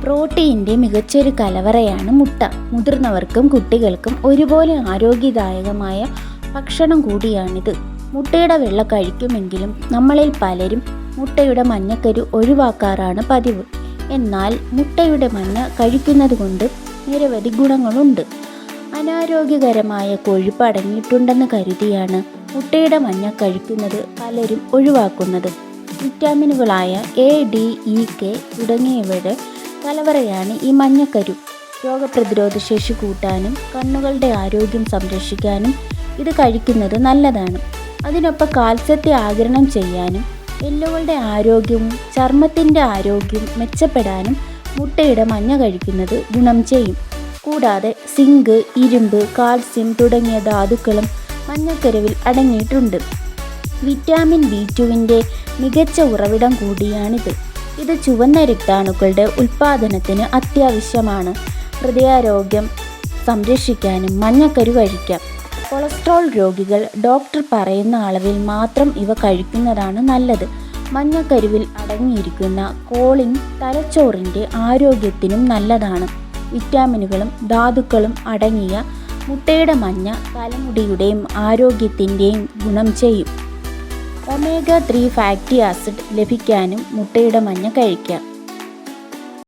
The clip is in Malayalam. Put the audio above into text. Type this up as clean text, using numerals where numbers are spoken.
പ്രോട്ടീൻ്റെ മികച്ചൊരു കലവറയാണ് മുട്ട. മുതിർന്നവർക്കും കുട്ടികൾക്കും ഒരുപോലെ ആരോഗ്യദായകമായ ഭക്ഷണം കൂടിയാണിത്. മുട്ടയുടെ വെള്ള കഴിക്കുമെങ്കിലും നമ്മളിൽ പലരും മുട്ടയുടെ മഞ്ഞക്കരു ഒഴിവാക്കാറാണ് പതിവ്. എന്നാൽ മുട്ടയുടെ മഞ്ഞ കഴിക്കുന്നത് കൊണ്ട് നിരവധി ഗുണങ്ങളുണ്ട്. അനാരോഗ്യകരമായ കൊഴുപ്പ് അടങ്ങിയിട്ടുണ്ടെന്ന് കരുതിയാണ് മുട്ടയുടെ മഞ്ഞ കഴിക്കുന്നത് പലരും ഒഴിവാക്കുന്നത്. വിറ്റാമിനുകളായ എ, ഡി, ഇ, കെ തുടങ്ങിയവയുടെ കലവറയാണ് ഈ മഞ്ഞക്കരു. രോഗപ്രതിരോധ ശേഷി കൂട്ടാനും കണ്ണുകളുടെ ആരോഗ്യം സംരക്ഷിക്കാനും ഇത് കഴിക്കുന്നത് നല്ലതാണ്. അതിനൊപ്പം കാൽസ്യത്തെ ആഗിരണം ചെയ്യാനും എല്ലുകളുടെ ആരോഗ്യവും ചർമ്മത്തിൻ്റെ ആരോഗ്യവും മെച്ചപ്പെടാനും മുട്ടയുടെ മഞ്ഞ കഴിക്കുന്നത് ഗുണം ചെയ്യും. കൂടാതെ സിങ്ക്, ഇരുമ്പ്, കാൽസ്യം തുടങ്ങിയ ധാതുക്കളും മഞ്ഞക്കരുവിൽ അടങ്ങിയിട്ടുണ്ട്. വിറ്റാമിൻ B2 മികച്ച ഉറവിടം കൂടിയാണിത്. ഇത് ചുവന്ന രക്താണുക്കളുടെ ഉൽപ്പാദനത്തിന് അത്യാവശ്യമാണ്. ഹൃദയാരോഗ്യം സംരക്ഷിക്കാനും മഞ്ഞക്കരു കഴിക്കാം. കൊളസ്ട്രോൾ രോഗികൾ ഡോക്ടർ പറയുന്ന അളവിൽ മാത്രം ഇവ കഴിക്കുന്നതാണ് നല്ലത്. മഞ്ഞക്കരുവിൽ അടങ്ങിയിരിക്കുന്ന കോളിൻ തലച്ചോറിൻ്റെ ആരോഗ്യത്തിനും നല്ലതാണ്. വിറ്റാമിനുകളും ധാതുക്കളും അടങ്ങിയ മുട്ടയുടെ മഞ്ഞ തലമുടിയുടെയും ആരോഗ്യത്തിൻ്റെയും ഗുണം ചെയ്യും. ഒമേഗ 3 ഫാറ്റി ആസിഡ് ലഭിക്കാനും മുട്ടയുടെ മഞ്ഞ കഴിക്കാം.